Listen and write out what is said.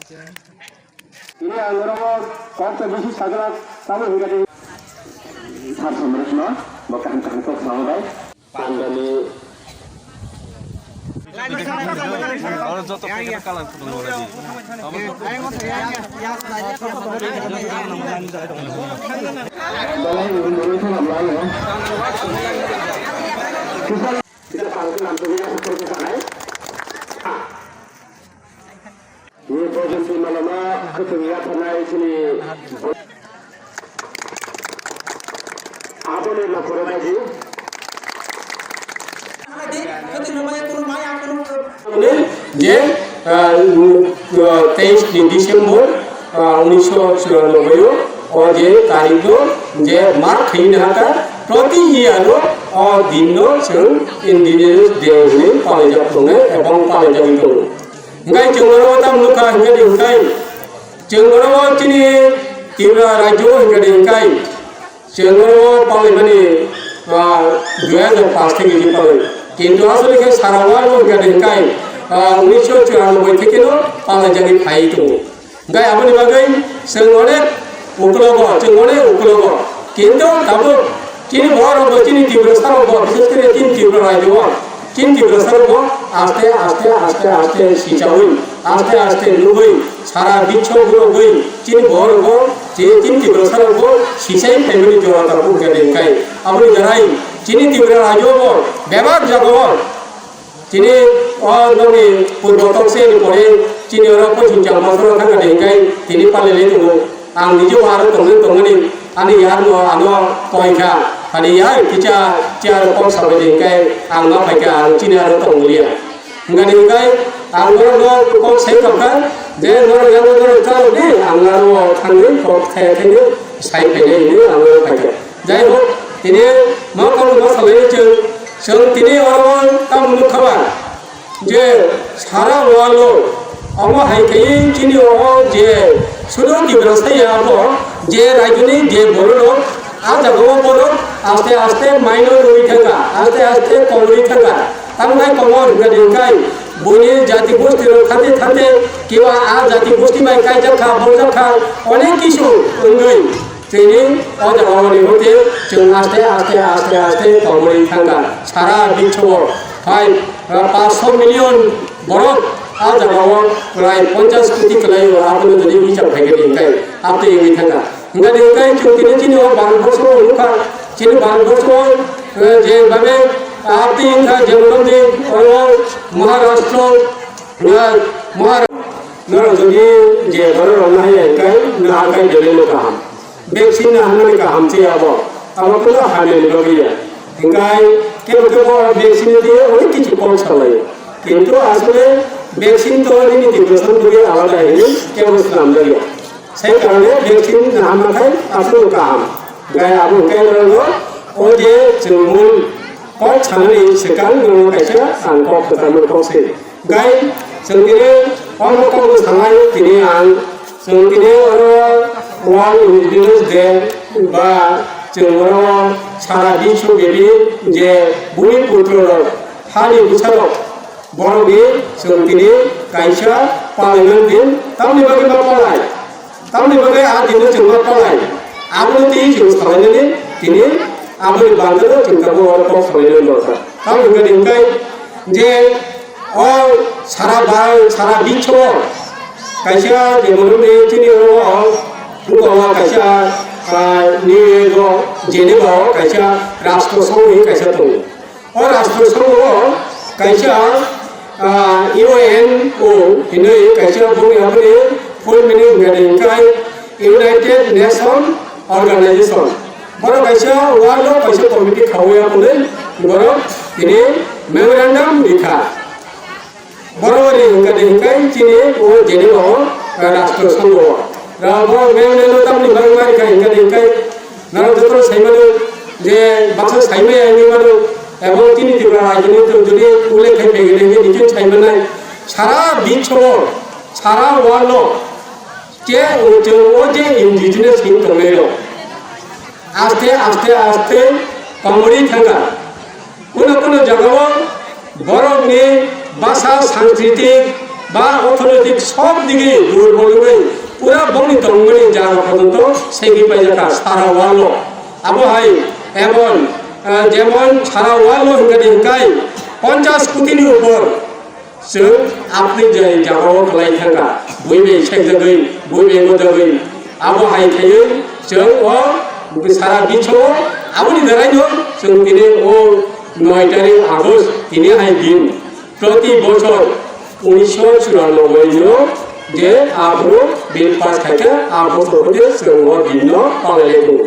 ini anggaran kota besi sagala tamu hingga di har samrasna bahkan kantor sampai pandani और जो तो packet काला photo बोला दी kita panggil nantinya seperti sana ini posisi malama kegiatan sini apa nih laporan lagi যে 23 December 1994 ও যে তারিখ যে mark খাইনাকা প্রতি ইয়ার ও দিন जों ইন্ডিজিনাস ডে হিসেবে পালন করে এবং পালন করে গাই जोंरो तामलुका हिंगादि गाय जोंरो तिनि त्रिपुरा राज्य हिंगादि गाय जोंरो पालनमानि 2005 থেকে যে পালন কিন্তু আসলে কি সারা ওয়ার্ল্ড হিंगादि गाय 1994 থেকে পালন জানি ফাই তো গাই আপনি বাগাই जों अनेक उकलग কিন্তু দাবো তিনি বড় তিনি তীব্র সারব বিশেষ করে তিন তীব্র রাজ্য তিন তীব্র সারব আস্তে আস্তে আস্তে আস্তে সিচাউই আস্তে আস্তে লুবই সারা বিচ্ছগুলো গই তিনি বড় যে তিন তীব্র সারব সিচাই ফ্যামিলি জোড়া তার হিंगादि गाय আপনি জানাই তিনি তীব্র রাজ্য ব্যবহার যাব তিনি অননি পূর্বতকসে পরে তিনি পশ্চিম চাম্পাসর হিंगादि गाय তিনি পালেলে দङ आं निजो आरो तंगनि आनि यार न आनो तयखा आनि यार किचा चार पम साबे गाय आं मा फायका आं चिनि आरो तंगलिया हिंगादि गाय आं न पम से कखा जे न यानो न काउ नि आं आरो थांनि पम थायथायनि साइ फायले नि आं फायका जाय हो तिनि मा कम मा साबे जों तिनि आरो ताम मुखबा जे सारा वालो अमा हायखाय चिनि ओ जे सुनो তীব্র সাইয়াবো যে রাজনী যে বড় আ জাগো বড় আস্তে আস্তে মাইনর রই থাকা আস্তে আস্তে কমরি থাকা তামলাই কমর হিंगादि गाय বইনে জাতি গোষ্ঠীর খাতে খাতে কিবা আ জাতি গোষ্ঠী মাই কাই জাখা বজাখা অনেক কিছু অঙ্গই তিনি অজাগনি হতে जों আস্তে আস্তে আস্তে আস্তে কমরি থাকা সারা বিশ্ব প্রায় 500 মিলিয়ন বড় आज जागाव प्राय 50 कोटी कलाई आपने जदि हिसाब हिंगादि गाय आपते इंगि थांगा हिंगादि गाय चोकिने चिनि भारतबर्ष लुका चिनि भारतबर्ष जे भाबे आपते इंगा जेमनदि महाराष्ट्र जदि जे बर रनाय गाय ना गाय जलेनो गाहाम वैक्सीन हामने गाहाम से अब को हाने लगिया गाय केबो वैक्सीन दिए अनेक किछु कम सालायो किन्तु आसले वैक्सीन तो नहीं डिप्रेशन दुगे आलादा है केवल नाम दरिया সেই কারণে वैक्सीन नामाखाय आपनो गाहाम गाय आबो केवल ओ जे जों मूल को छाननि सिगां जों खायसे आं को खोथामोन खौसे गाय जों दिनै अनकम थांनाय दिनै आं जों दिनै वार्ल्ड इंडिजिनास डे बा जों सारा विश्व बेबि जे भूमिपुत्र हारि बिसारक बर'नि जों दिनै गायसा पालनमेन्ट दिन तामनि बागै मा पालाय तामनि बागै आ दिनै जों मा पालाय आबो ती जों सालायनानै दिनै आबो बांद्राय जों गाबो अरखौ सालायनो दरकार तामनि हिंगादि गाय जे अ सारा बिच्छ गायसा जे मोनने दिनै बुंगावा गायसा नियो जेनेबा गायसा राष्ट्र संघनि गायसा दङ अ राष्ट्र संघ गायसा UNO ini kaisa bung apni full meaning hiंगादि गाय United Nation Organization boro kaisa world kaisa committee khawya bole boro ini memorandum likha boro ri hiंगादि गाय chini o jenebo rashtra sangho rabo memorandum tamni bangmari ka hiंगादि गाय naro jotro saimano je baksa saime ani mano এবং তিনি ত্রিপুরা রাজনীতি যদি উল্লেখ পেয়ে নিজে চাইবেন সারা বিশ্ব সারা world যে ও যে ইন্ডিজিনাস হিং দङ আস্তে আস্তে আস্তে কমরি থাকা কোনো জায়গাও বরফনি ভাষা সাংস্কৃতিক বা অর্থনৈতিক সব দিকে দুর্বল হয়ে পুরা বংনি দঙ্গনি যাওয়া পর্যন্ত সেগি পাইজাকা সারা ওয়ার্ল্ড আবহাই এমন যেমন সারা ওয়ার্ল্ড হিংকাই 50 কোটিनि উপর जों आपनि जाय जागाव खालाय थांगा बयबो सेगजोगै बयबो मोजाङै आबहाय थायो जों सारा बिश्व आबनि दारायनो जों दिनै 9 तारिख আগস্ট दिनैहाय दिन प्रति बছর 1994 যে আবরো বিল পাস থাকে আবরো দিন जों दिन पालायलायदों